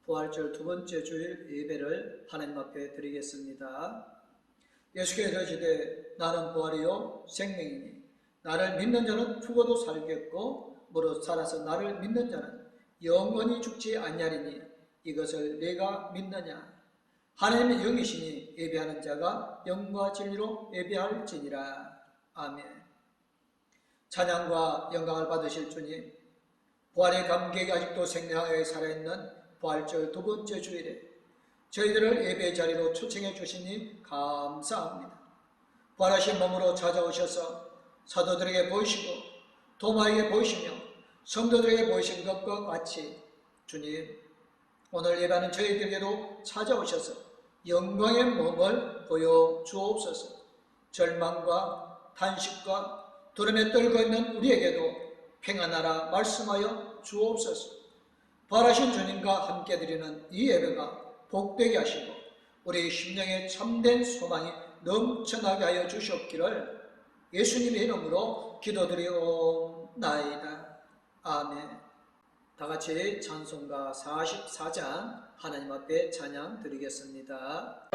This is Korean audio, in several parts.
부활절 두 번째 주일 예배를 하나님 앞에 드리겠습니다. 예수께서 이르시되 나는 부활이요 생명이니 나를 믿는 자는 죽어도 살겠고 무릇 살아서 나를 믿는 자는 영원히 죽지 아니하리니 이것을 내가 믿느냐. 하나님의 영이시니 예배하는 자가 영과 진리로 예배할지니라. 아멘. 찬양과 영광을 받으실 주님, 부활의 감격이 아직도 생생하게 살아있는 부활절 두 번째 주일에 저희들을 예배 자리로 초청해 주시니 감사합니다. 부활하신 몸으로 찾아오셔서 사도들에게 보이시고 도마에게 보이시며 성도들에게 보이신 것과 같이 주님, 오늘 예배하는 저희들에게도 찾아오셔서 영광의 몸을 보여주옵소서. 절망과 탄식과 두려움에 떨고 있는 우리에게도 평안하라 말씀하여 주옵소서. 부활하신 주님과 함께 드리는 이 예배가 복되게 하시고 우리 심령에 참된 소망이 넘쳐나게 하여 주시옵기를 예수님의 이름으로 기도드리옵나이다. 아멘. 다같이 찬송가 44장 하나님 앞에 찬양 드리겠습니다.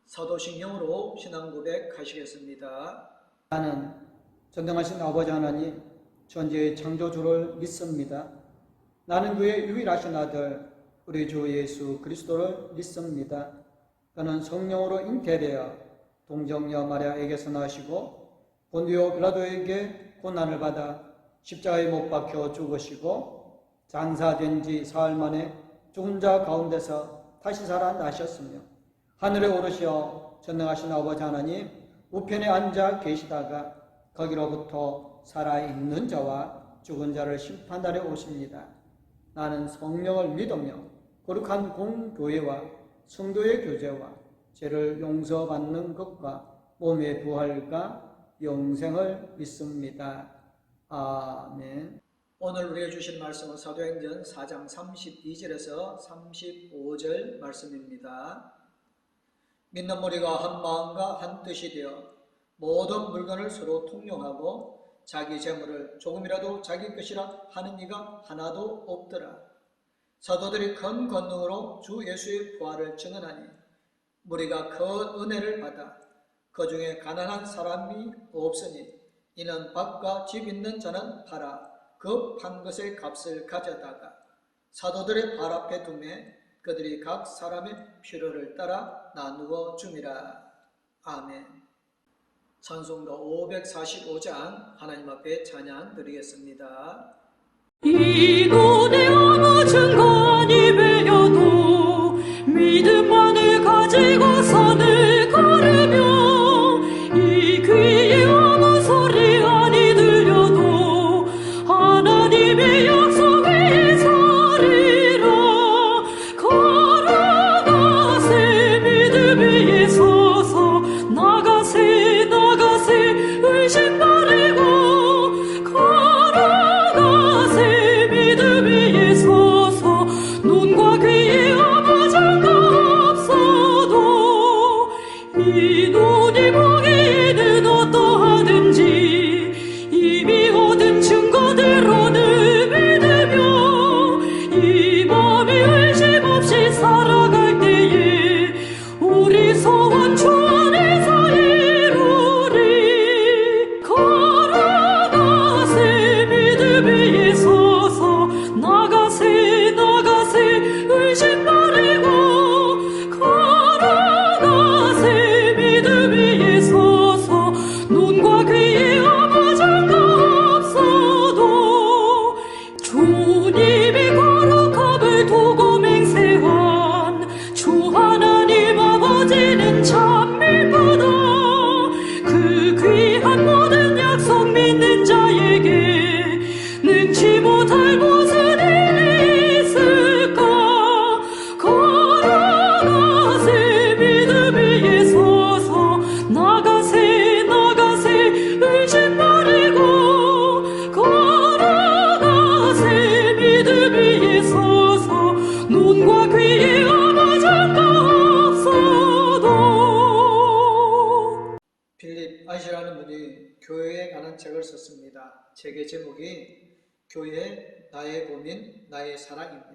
사도신경으로 신앙 고백하시겠습니다. 나는 전능하신 아버지 하나님 전지의 창조주를 믿습니다. 나는 그의 유일하신 아들 우리 주 예수 그리스도를 믿습니다. 그는 성령으로 잉태되어 동정녀 마리아에게서 나시고 본디오 빌라도에게 고난을 받아 십자가에 못 박혀 죽으시고 장사된 지 사흘 만에 죽은 자 가운데서 다시 살아나셨으며 하늘에 오르시어 전능하신 아버지 하나님 우편에 앉아 계시다가 거기로부터 살아있는 자와 죽은 자를 심판하러 오십니다. 나는 성령을 믿으며 거룩한 공교회와 성도의 교제와 죄를 용서받는 것과 몸의 부활과 영생을 믿습니다. 아멘. 오늘 우리에게 주신 말씀은 사도행전 4장 32절에서 35절 말씀입니다. 믿는 무리가 한 마음과 한 뜻이 되어 모든 물건을 서로 통용하고 자기 재물을 조금이라도 자기 것이라 하는 이가 하나도 없더라. 사도들이 큰 권능으로 주 예수의 부활을 증언하니 무리가 그 은혜를 받아 그 중에 가난한 사람이 없으니 이는 밭과 집 있는 자는 팔아 그 판 것의 값을 가져다가 사도들의 발 앞에 두매 그들이 각 사람의 필요를 따라 나누어 줌이라. 아멘. 찬송가 545장 하나님 앞에 찬양 드리겠습니다. 이 눈에 아무 증거니 배려도 믿음만을 가지고 선을 걸으며 이 귀에 아무 소리 아니 들려도 하나님의 약속 위에 서리라. 걸어가세 믿음 위에 서서 나가세 나가세 의심 버리고 걸어가세 믿음 위에 서서 눈과 귀에 아무 장가 없어도 이 눈이 보기에는 어떠하든지 이미 얻은 증거대로는 믿으며 이 맘이 의심 없이 살아갈 때에 우리 소원 주 안에서 이루리. 걸어가세 믿음 위에 서서 나가세 나가세 의심 버리고 걸어가세 믿음 위에 서서 눈과 귀에 아무 장가 없어도 주님이 거룩함을 두고 맹세한 주 하나님 아버지는 참 미쁘다. 그 귀한 모든 약속 믿는 자에게 능치 못할 무슨 일이 있을까. 걸어가세 믿음 위에 서서 나가세 나가세 의심 버리고 걸어가세 믿음 위에 서서 눈과 귀에 아무 장가 없어도. 필립 아시라는 분이 교회에 관한 책을 썼습니다. 책의 제목이 교회 나의 고민 나의 사랑입니다.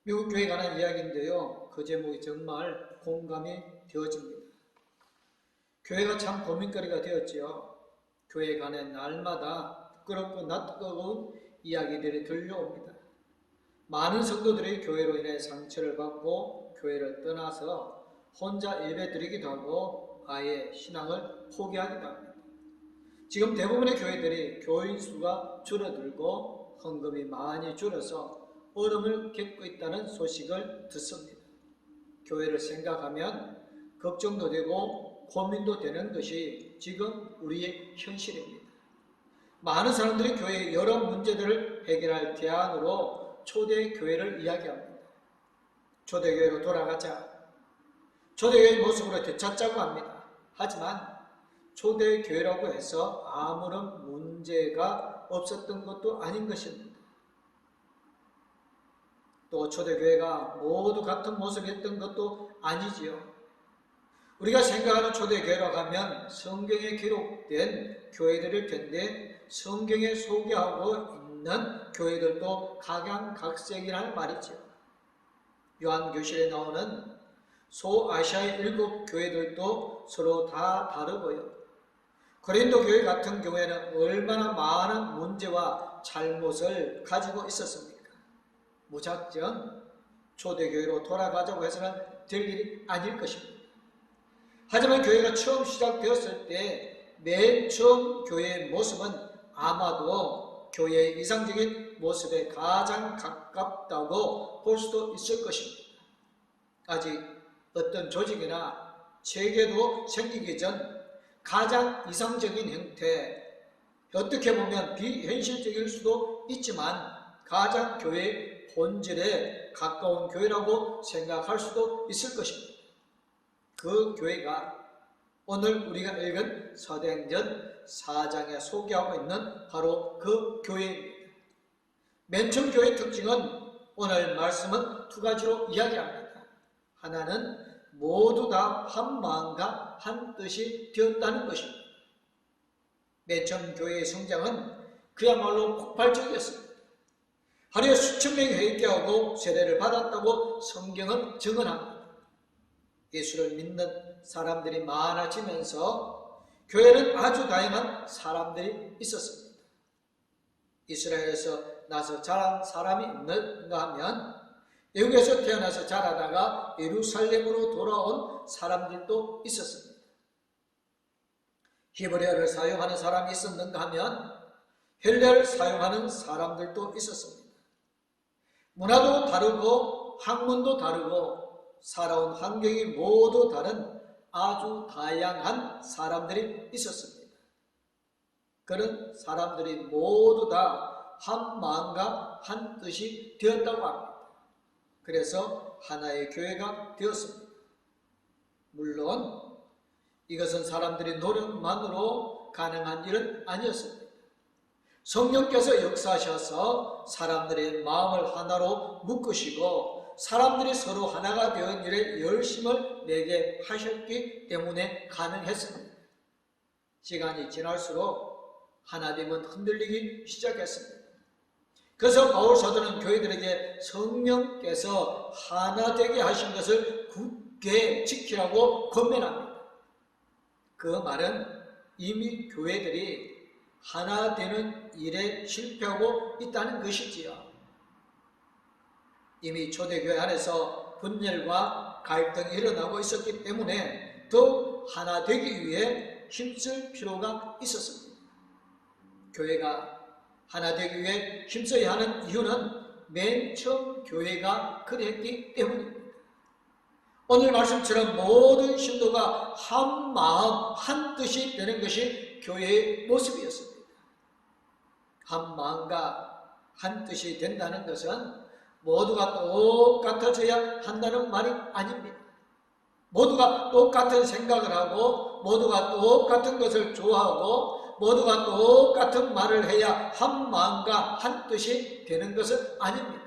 미국 교회에 관한 이야기인데요. 그 제목이 정말 공감이 되어집니다. 교회가 참 고민거리가 되었지요. 교회에 관해 날마다 부끄럽고 낯뜨거운 이야기들이 들려옵니다. 많은 성도들이 교회로 인해 상처를 받고 교회를 떠나서 혼자 예배드리기도 하고 아예 신앙을 포기하기도 합니다. 지금 대부분의 교회들이 교인 수가 줄어들고 헌금이 많이 줄어서 어려움을 겪고 있다는 소식을 듣습니다. 교회를 생각하면 걱정도 되고 고민도 되는 것이 지금 우리의 현실입니다. 많은 사람들이 교회의 여러 문제들을 해결할 대안으로 초대교회를 이야기합니다. 초대교회로 돌아가자. 초대교회의 모습으로 되찾자고 합니다. 하지만 초대교회라고 해서 아무런 문제가 없었던 것도 아닌 것입니다. 또 초대교회가 모두 같은 모습이었던 것도 아니지요. 우리가 생각하는 초대교회라고 하면 성경에 기록된 교회들일 텐데 성경에 소개하고 있는 교회들도 각양각색이라는 말이죠. 요한교실에 나오는 소아시아의 7 교회들도 서로 다 다르고요. 고린도 교회 같은 경우에는 얼마나 많은 문제와 잘못을 가지고 있었습니까? 무작정 초대교회로 돌아가자고 해서는 될 일이 아닐 것입니다. 하지만 교회가 처음 시작되었을 때 맨 처음 교회의 모습은 아마도 교회의 이상적인 모습에 가장 가깝다고 볼 수도 있을 것입니다. 아직 어떤 조직이나 체계도 생기기 전 가장 이상적인 형태, 어떻게 보면 비현실적일 수도 있지만 가장 교회의 본질에 가까운 교회라고 생각할 수도 있을 것입니다. 그 교회가 오늘 우리가 읽은 사도행전 4장에 소개하고 있는 바로 그 교회입니다. 맨 처음 교회의 특징은 오늘 말씀은 두 가지로 이야기합니다. 하나는 모두 다 한 마음과 한 뜻이 되었다는 것입니다. 맨 처음 교회의 성장은 그야말로 폭발적이었습니다. 하루에 수천 명이 회개하고 세례를 받았다고 성경은 증언합니다. 예수를 믿는 사람들이 많아지면서 교회는 아주 다양한 사람들이 있었습니다. 이스라엘에서 나서 자란 사람이 있는가 하면 외국에서 태어나서 자라다가 예루살렘으로 돌아온 사람들도 있었습니다. 히브리어를 사용하는 사람이 있었는가 하면 헬라어를 사용하는 사람들도 있었습니다. 문화도 다르고 학문도 다르고 살아온 환경이 모두 다른 아주 다양한 사람들이 있었습니다. 그런 사람들이 모두 다 한 마음과 한 뜻이 되었다고 합니다. 그래서 하나의 교회가 되었습니다. 물론 이것은 사람들의 노력만으로 가능한 일은 아니었습니다. 성령께서 역사하셔서 사람들의 마음을 하나로 묶으시고 사람들이 서로 하나가 되는 일에 열심을 내게 하셨기 때문에 가능했습니다. 시간이 지날수록 하나됨은 흔들리기 시작했습니다. 그래서 바울 사도는 교회들에게 성령께서 하나 되게 하신 것을 굳게 지키라고 권면합니다. 그 말은 이미 교회들이 하나 되는 일에 실패하고 있다는 것이지요. 이미 초대교회 안에서 분열과 갈등이 일어나고 있었기 때문에 더욱 하나 되기 위해 힘쓸 필요가 있었습니다. 교회가 하나 되기 위해 힘써야 하는 이유는 맨 처음 교회가 그랬기 때문입니다. 오늘 말씀처럼 모든 신도가 한 마음, 한 뜻이 되는 것이 교회의 모습이었습니다. 한 마음과 한 뜻이 된다는 것은 모두가 똑같아져야 한다는 말이 아닙니다. 모두가 똑같은 생각을 하고 모두가 똑같은 것을 좋아하고 모두가 똑같은 말을 해야 한 마음과 한 뜻이 되는 것은 아닙니다.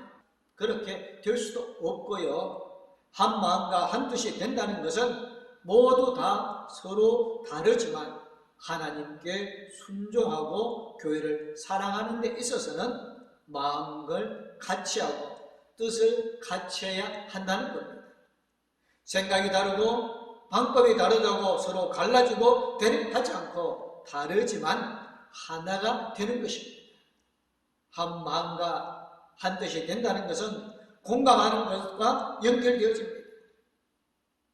그렇게 될 수도 없고요. 한 마음과 한 뜻이 된다는 것은 모두 다 서로 다르지만 하나님께 순종하고 교회를 사랑하는 데 있어서는 마음을 같이 하고 뜻을 같이 해야 한다는 겁니다. 생각이 다르고 방법이 다르다고 서로 갈라지고 대립하지 않고 다르지만 하나가 되는 것입니다. 한 마음과 한 뜻이 된다는 것은 공감하는 것과 연결되어집니다.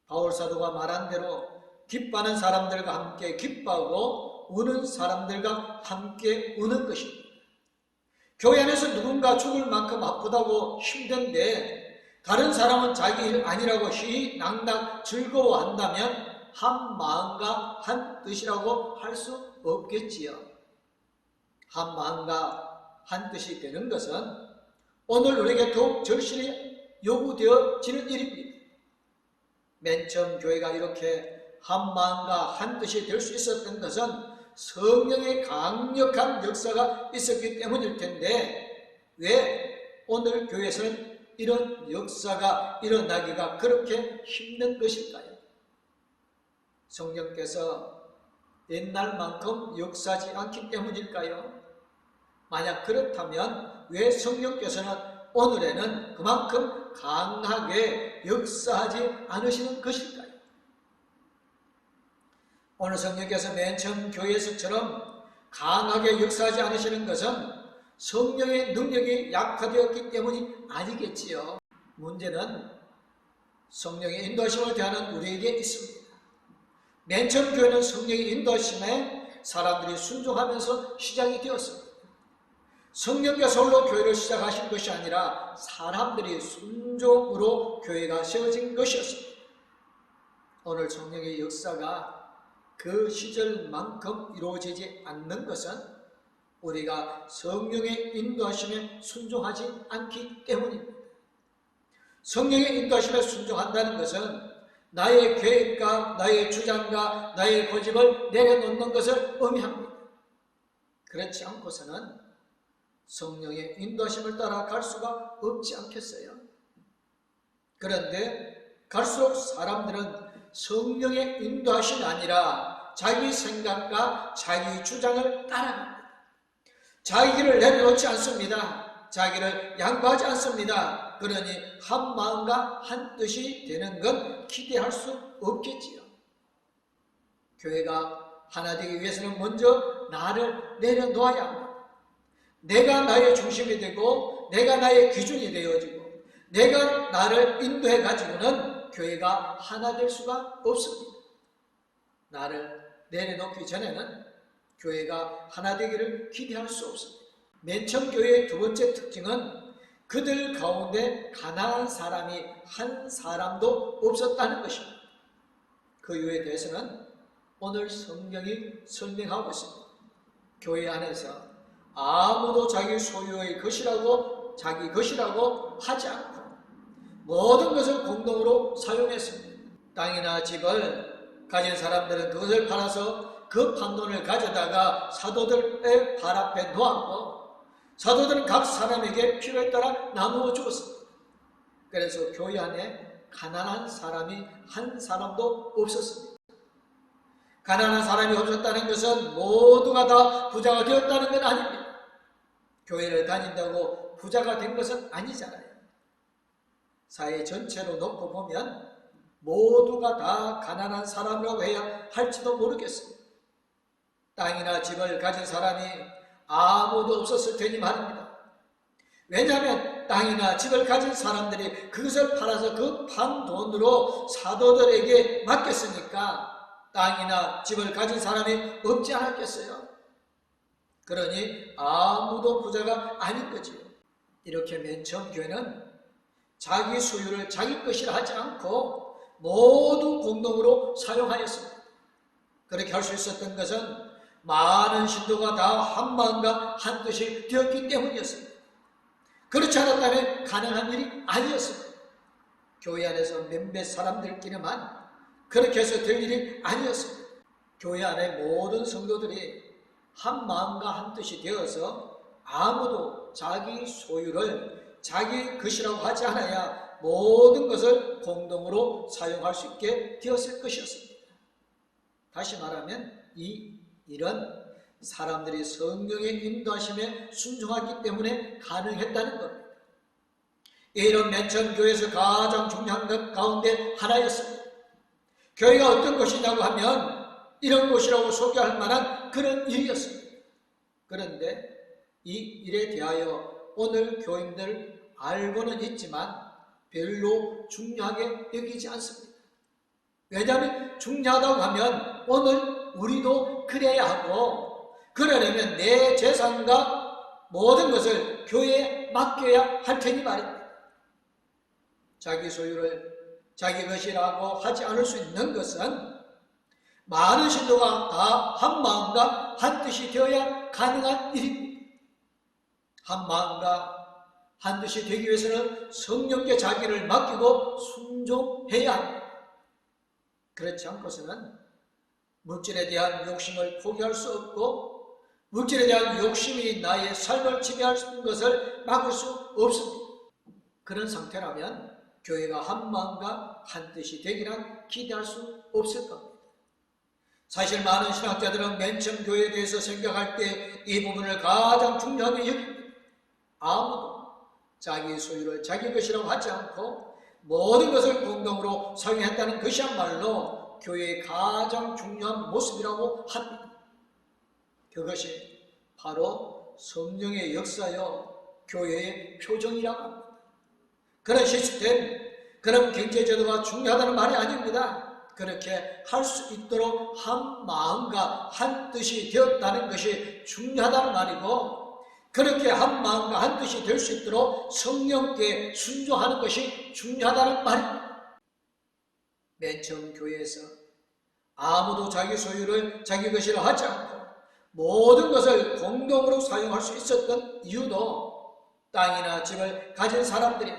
바울 사도가 말한 대로 기뻐하는 사람들과 함께 기뻐하고 우는 사람들과 함께 우는 것입니다. 교회 안에서 누군가 죽을 만큼 아프다고 힘든데 다른 사람은 자기 일 아니라고 희희낙낙 즐거워한다면 한 마음과 한 뜻이라고 할 수 없겠지요. 한 마음과 한 뜻이 되는 것은 오늘 우리에게 더욱 절실히 요구되어지는 일입니다. 맨 처음 교회가 이렇게 한 마음과 한 뜻이 될 수 있었던 것은 성령의 강력한 역사가 있었기 때문일 텐데 왜 오늘 교회에서는 이런 역사가 일어나기가 그렇게 힘든 것일까요? 성령께서 옛날만큼 역사하지 않기 때문일까요? 만약 그렇다면 왜 성령께서는 오늘에는 그만큼 강하게 역사하지 않으시는 것일까요? 오늘 성령께서 맨 처음 교회에서처럼 강하게 역사하지 않으시는 것은 성령의 능력이 약화되었기 때문이 아니겠지요. 문제는 성령의 인도하심을 대하는 우리에게 있습니다. 맨 처음 교회는 성령의 인도하심에 사람들이 순종하면서 시작이 되었습니다. 성령께서 홀로 교회를 시작하신 것이 아니라 사람들이 순종으로 교회가 세워진 것이었습니다. 오늘 성령의 역사가 그 시절만큼 이루어지지 않는 것은 우리가 성령의 인도하심에 순종하지 않기 때문입니다. 성령의 인도하심에 순종한다는 것은 나의 계획과 나의 주장과 나의 고집을 내려놓는 것을 의미합니다. 그렇지 않고서는 성령의 인도하심을 따라 갈 수가 없지 않겠어요? 그런데 갈수록 사람들은 성령의 인도하심이 아니라 자기 생각과 자기 주장을 따라갑니다. 자기 길을 내려놓지 않습니다. 자기를 양보하지 않습니다. 그러니 한 마음과 한 뜻이 되는 건 기대할 수 없겠지요. 교회가 하나 되기 위해서는 먼저 나를 내려놓아야 합니다. 내가 나의 중심이 되고 내가 나의 기준이 되어지고 내가 나를 인도해 가지고는 교회가 하나 될 수가 없습니다. 나를 내려놓기 전에는 교회가 하나 되기를 기대할 수 없습니다. 맨 처음 교회의 두 번째 특징은 그들 가운데 가난한 사람이 한 사람도 없었다는 것입니다. 그 이유에 대해서는 오늘 성경이 설명하고 있습니다. 교회 안에서 아무도 자기 소유의 것이라고 자기 것이라고 하지 않고 모든 것을 공동으로 사용했습니다. 땅이나 집을 가진 사람들은 그것을 팔아서 그 판돈을 가져다가 사도들의 발 앞에 놓았고 사도들은 각 사람에게 필요에 따라 나누어 주었습니다. 그래서 교회 안에 가난한 사람이 한 사람도 없었습니다. 가난한 사람이 없었다는 것은 모두가 다 부자가 되었다는 건 아닙니다. 교회를 다닌다고 부자가 된 것은 아니잖아요. 사회 전체로 놓고 보면 모두가 다 가난한 사람이라고 해야 할지도 모르겠습니다. 땅이나 집을 가진 사람이 아무도 없었을 테니 말입니다. 왜냐하면 땅이나 집을 가진 사람들이 그것을 팔아서 그 판 돈으로 사도들에게 맡겼으니까 땅이나 집을 가진 사람이 없지 않았겠어요? 그러니 아무도 부자가 아닌 거지요. 이렇게 맨 처음 교회는 자기 소유를 자기 것이라 하지 않고 모두 공동으로 사용하였습니다. 그렇게 할 수 있었던 것은 많은 신도가 다 한 마음과 한 뜻이 되었기 때문이었습니다. 그렇지 않았다면 가능한 일이 아니었습니다. 교회 안에서 몇몇 사람들끼리만 그렇게 해서 될 일이 아니었습니다. 교회 안에 모든 성도들이 한 마음과 한 뜻이 되어서 아무도 자기 소유를 자기 것이라고 하지 않아야 모든 것을 공동으로 사용할 수 있게 되었을 것이었습니다. 다시 말하면 이 일은 사람들이 성령의 인도하심에 순종하기 때문에 가능했다는 겁니다. 이 일은 맨 처음 교회에서 가장 중요한 것 가운데 하나였습니다. 교회가 어떤 것이냐고 하면 이런 것이라고 소개할 만한 그런 일이었습니다. 그런데 이 일에 대하여 오늘 교인들 알고는 있지만 별로 중요하게 여기지 않습니다. 왜냐하면 중요하다고 하면 오늘 우리도 그래야 하고 그러려면 내 재산과 모든 것을 교회에 맡겨야 할 테니 말입니다. 자기 소유를 자기 것이라고 하지 않을 수 있는 것은 많은 신도가 다 한 마음과 한 뜻이 되어야 가능한 일입니다. 한 마음과 한 뜻이 되기 위해서는 성령께 자기를 맡기고 순종해야 합니다. 그렇지 않고서는 물질에 대한 욕심을 포기할 수 없고 물질에 대한 욕심이 나의 삶을 지배하는 것을 막을 수 없습니다. 그런 상태라면 교회가 한 마음과 한 뜻이 되기란 기대할 수 없을 겁니다. 사실 많은 신학자들은 맨 처음 교회에 대해서 생각할 때 이 부분을 가장 중요하게 여깁니다. 아무도 자기 소유를 자기 것이라고 하지 않고 모든 것을 공동으로 사용했다는 것이야말로 교회의 가장 중요한 모습이라고 합니다. 그것이 바로 성령의 역사요 교회의 표정이라고 합니다. 그런 시스템, 그런 경제제도가 중요하다는 말이 아닙니다. 그렇게 할 수 있도록 한 마음과 한 뜻이 되었다는 것이 중요하다는 말이고 그렇게 한 마음과 한 뜻이 될 수 있도록 성령께 순종하는 것이 중요하다는 말입니다. 맨 처음 교회에서 아무도 자기 소유를 자기 것이라 하지 않고 모든 것을 공동으로 사용할 수 있었던 이유도 땅이나 집을 가진 사람들이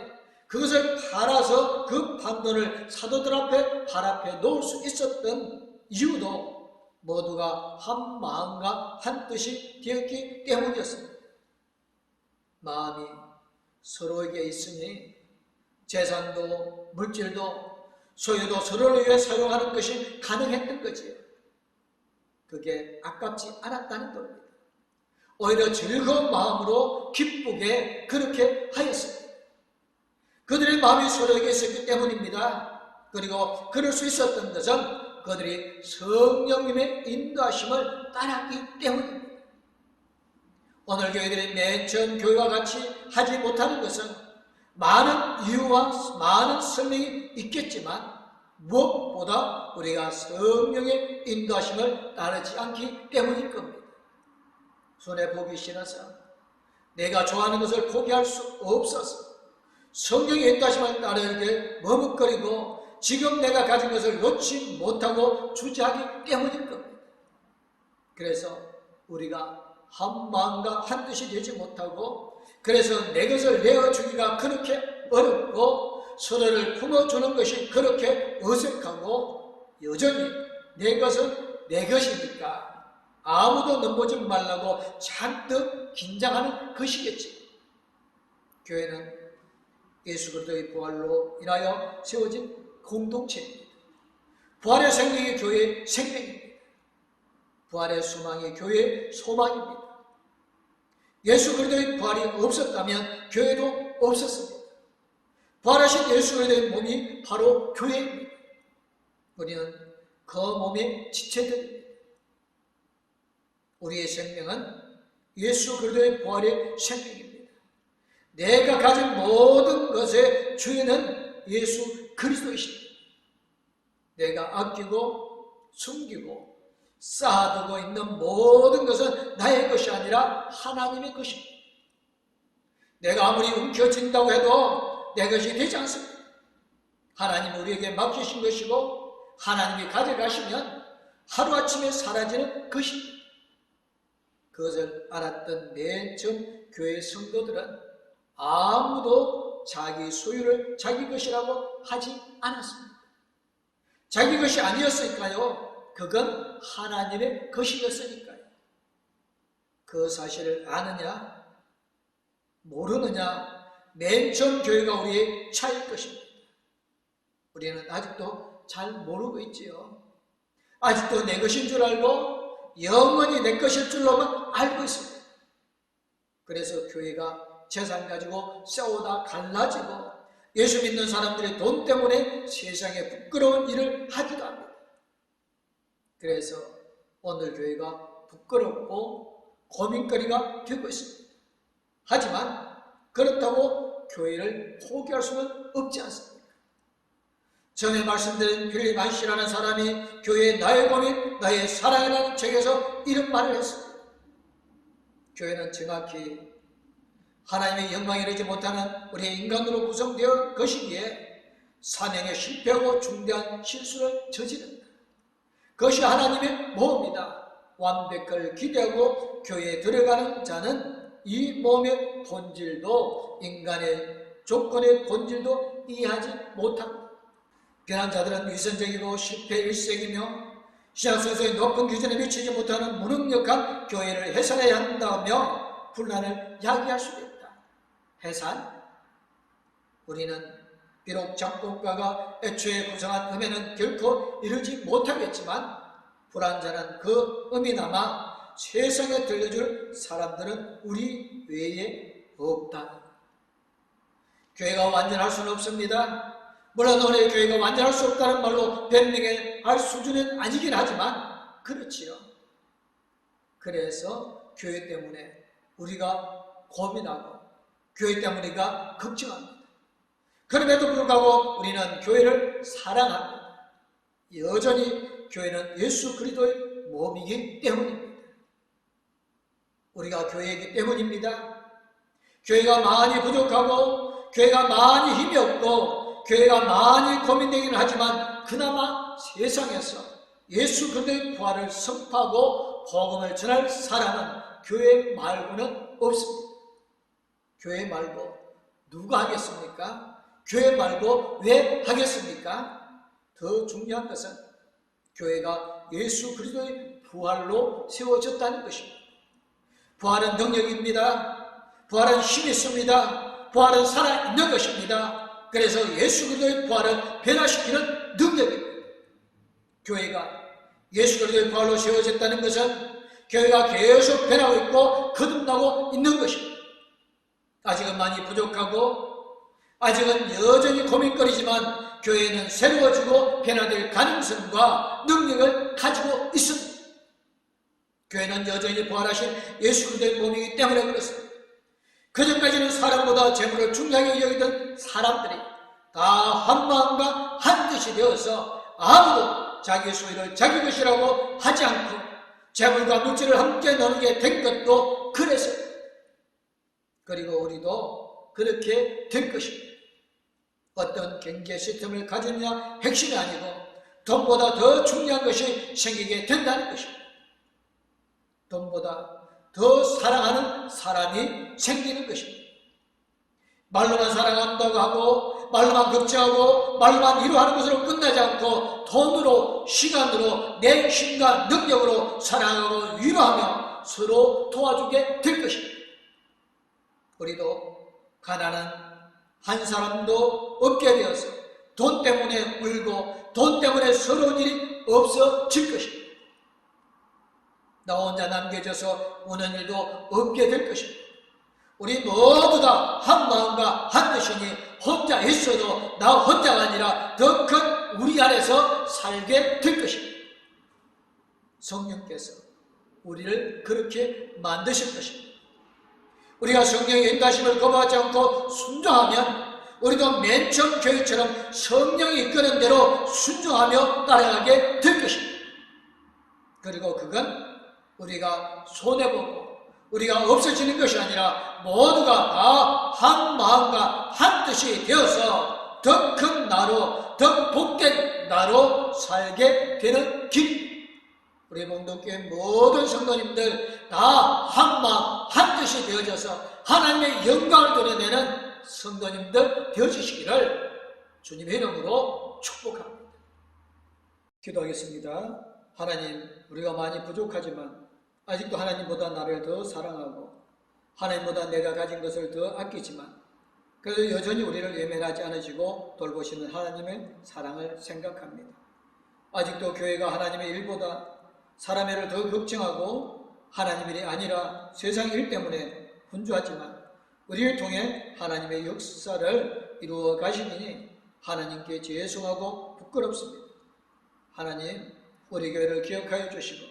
그것을 팔아서 그 판돈을 사도들 앞에 발 앞에 놓을 수 있었던 이유도 모두가 한 마음과 한 뜻이 되었기 때문이었습니다. 마음이 서로에게 있으니 재산도 물질도 소유도 서로를 위해 사용하는 것이 가능했던 거지요. 그게 아깝지 않았다는 겁니다. 오히려 즐거운 마음으로 기쁘게 그렇게 하였습니다. 그들의 마음이 서로에게 있었기 때문입니다. 그리고 그럴 수 있었던 것은 그들이 성령님의 인도하심을 따랐기 때문입니다. 오늘 교회들이 맨 처음 교회와 같이 하지 못하는 것은 많은 이유와 많은 설명이 있겠지만 무엇보다 우리가 성령의 인도하심을 따르지 않기 때문일 겁니다. 손에 보기 싫어서 내가 좋아하는 것을 포기할 수 없어서 성령의 인도하심을 따르게 머뭇거리고 지금 내가 가진 것을 놓지 못하고 주저하기 때문일 겁니다. 그래서 우리가 한 마음과 한 뜻이 되지 못하고 그래서 내 것을 내어주기가 그렇게 어렵고 서로를 품어주는 것이 그렇게 어색하고 여전히 내 것은 내 것이니까 아무도 넘보지 말라고 잔뜩 긴장하는 것이겠지. 교회는 예수 그리스도의 부활로 인하여 세워진 공동체입니다. 부활의 생명이 교회의 생명입니다. 부활의 소망이 교회의 소망입니다. 예수 그리스도의 부활이 없었다면 교회도 없었습니다. 부활하신 예수 그리스도의 몸이 바로 교회입니다. 우리는 그 몸의 지체들입니다. 우리의 생명은 예수 그리스도의 부활의 생명입니다. 내가 가진 모든 것의 주인은 예수 그리스도이십니다. 내가 아끼고 숨기고 쌓아두고 있는 모든 것은 나의 것이 아니라 하나님의 것입니다. 내가 아무리 움켜쥔다고 해도 내 것이 되지 않습니다. 하나님이 우리에게 맡기신 것이고 하나님이 가져가시면 하루아침에 사라지는 것입니다. 그것을 알았던 맨 처음 교회 성도들은 아무도 자기 소유를 자기 것이라고 하지 않았습니다. 자기 것이 아니었을까요? 그건 하나님의 것이었으니까요. 그 사실을 아느냐 모르느냐 맨 처음 교회가 우리의 차일 것입니다. 우리는 아직도 잘 모르고 있지요. 아직도 내 것인 줄 알고 영원히 내 것일 줄로만 알고 있습니다. 그래서 교회가 재산 가지고 싸우다 갈라지고 예수 믿는 사람들이 돈 때문에 세상에 부끄러운 일을 하기도 합니다. 그래서 오늘 교회가 부끄럽고 고민거리가 되고 있습니다. 하지만 그렇다고 교회를 포기할 수는 없지 않습니까? 전에 말씀드린 빌립 안씨라는 사람이 교회의 나의 고민, 나의 사랑이라는 책에서 이런 말을 했습니다. 교회는 정확히 하나님의 영광에 이르지 못하는 우리의 인간으로 구성되어 것이기에 사명에 실패하고 중대한 실수를 저지른다. 그것이 하나님의 모험이다. 완벽을 기대하고 교회에 들어가는 자는 이 모험의 본질도 인간의 조건의 본질도 이해하지 못합니다. 변한 자들은 위선적이고 실패 일색이며 신약성서의 높은 기준에 미치지 못하는 무능력한 교회를 해산해야 한다며 분란을 야기할 수도 있다. 해산? 우리는 비록 작곡가가 애초에 구성한 음에는 결코 이르지 못하겠지만 불안자는 그 음이나마 세상에 들려줄 사람들은 우리 외에 없다. 교회가 완전할 수는 없습니다. 물론 오늘 교회가 완전할 수 없다는 말로 변명할 수준은 아니긴 하지만 그렇지요. 그래서 교회 때문에 우리가 고민하고 교회 때문에 우리가 걱정합니다. 그럼에도 불구하고 우리는 교회를 사랑합니다. 여전히 교회는 예수 그리스도의 몸이기 때문입니다. 우리가 교회이기 때문입니다. 교회가 많이 부족하고 교회가 많이 힘이 없고 교회가 많이 고민되기는 하지만 그나마 세상에서 예수 그리스도의 부활을 선포하고 복음을 전할 사람은 교회 말고는 없습니다. 교회 말고 누가 하겠습니까? 교회 말고 왜 하겠습니까? 더 중요한 것은 교회가 예수 그리스도의 부활로 세워졌다는 것입니다. 부활은 능력입니다. 부활은 힘이 있습니다. 부활은 살아있는 것입니다. 그래서 예수 그리스도의 부활을 변화시키는 능력입니다. 교회가 예수 그리스도의 부활로 세워졌다는 것은 교회가 계속 변하고 있고 거듭나고 있는 것입니다. 아직은 많이 부족하고 아직은 여전히 고민거리지만 교회는 새로워지고 변화될 가능성과 능력을 가지고 있습니다. 교회는 여전히 부활하신 예수 그리스도의 몸이기 때문에 그렇습니다. 그전까지는 사람보다 재물을 중요하게 여기던 사람들이 다 한마음과 한뜻이 되어서 아무도 자기 소유를 자기 것이라고 하지 않고 재물과 물질을 함께 나누게 된 것도 그래서 그리고 우리도 그렇게 될 것입니다. 어떤 경제 시스템을 가졌냐 핵심이 아니고 돈보다 더 중요한 것이 생기게 된다는 것입니다. 돈보다 더 사랑하는 사람이 생기는 것입니다. 말로만 사랑한다고 하고 말로만 걱정하고 말로만 위로하는 것으로 끝나지 않고 돈으로 시간으로 내 힘과 능력으로 사랑하고 위로하며 서로 도와주게 될 것입니다. 우리도 가난한 한 사람도 없게 되어서 돈 때문에 울고 돈 때문에 서러운 일이 없어질 것입니다. 나 혼자 남겨져서 우는 일도 없게 될 것입니다. 우리 모두 다 한 마음과 한 뜻이니 혼자 있어도 나 혼자가 아니라 더 큰 우리 안에서 살게 될 것입니다. 성령께서 우리를 그렇게 만드실 것입니다. 우리가 성령의 인도하심을 거부하지 않고 순종하면 우리도 맨 처음 교회처럼 성령이 이끄는 대로 순종하며 따라가게 될 것입니다. 그리고 그건 우리가 손해보고 우리가 없어지는 것이 아니라 모두가 다 한 마음과 한 뜻이 되어서 더 큰 나로, 더 복된 나로 살게 되는 길. 우리 봉독교회 모든 성도님들 다 한 마음, 한 뜻이 되어져서 하나님의 영광을 드러내는 성도님들 되어주시기를 주님의 이름으로 축복합니다. 기도하겠습니다. 하나님, 우리가 많이 부족하지만 아직도 하나님보다 나를 더 사랑하고 하나님보다 내가 가진 것을 더 아끼지만 그래도 여전히 우리를 외면하지 않으시고 돌보시는 하나님의 사랑을 생각합니다. 아직도 교회가 하나님의 일보다 사람의 일을 더 걱정하고 하나님 일이 아니라 세상 일 때문에 분주하지만 우리를 통해 하나님의 역사를 이루어 가시니 하나님께 죄송하고 부끄럽습니다. 하나님, 우리 교회를 기억하여 주시고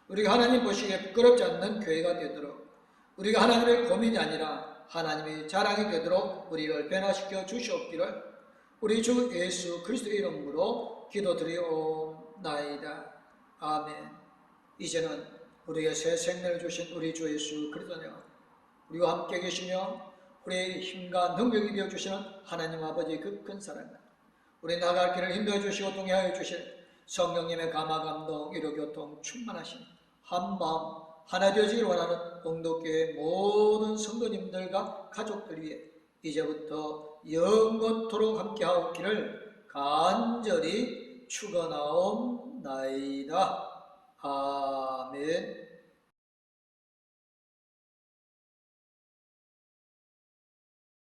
우리가 하나님 보시기에 부끄럽지 않는 교회가 되도록 우리가 하나님의 고민이 아니라 하나님의 자랑이 되도록 우리를 변화시켜 주시옵기를 우리 주 예수 그리스도의 이름으로 기도드리옵나이다. 아멘. 이제는 우리에게 새 생명을 주신 우리 주 예수 그리스도여 우리와 함께 계시며 우리의 힘과 능력이 되어주시는 하나님 아버지의 그 큰 사랑 우리 나갈 길을 인도해 주시고 동행하여 주실 성령님의 감화 감동 위로 교통 충만하신 한마음 하나 되어지기를 원하는 봉독교회 모든 성도님들과 가족들 위해 이제부터 영원토록 함께하옵기를 간절히 축원하옵나이다. 아멘.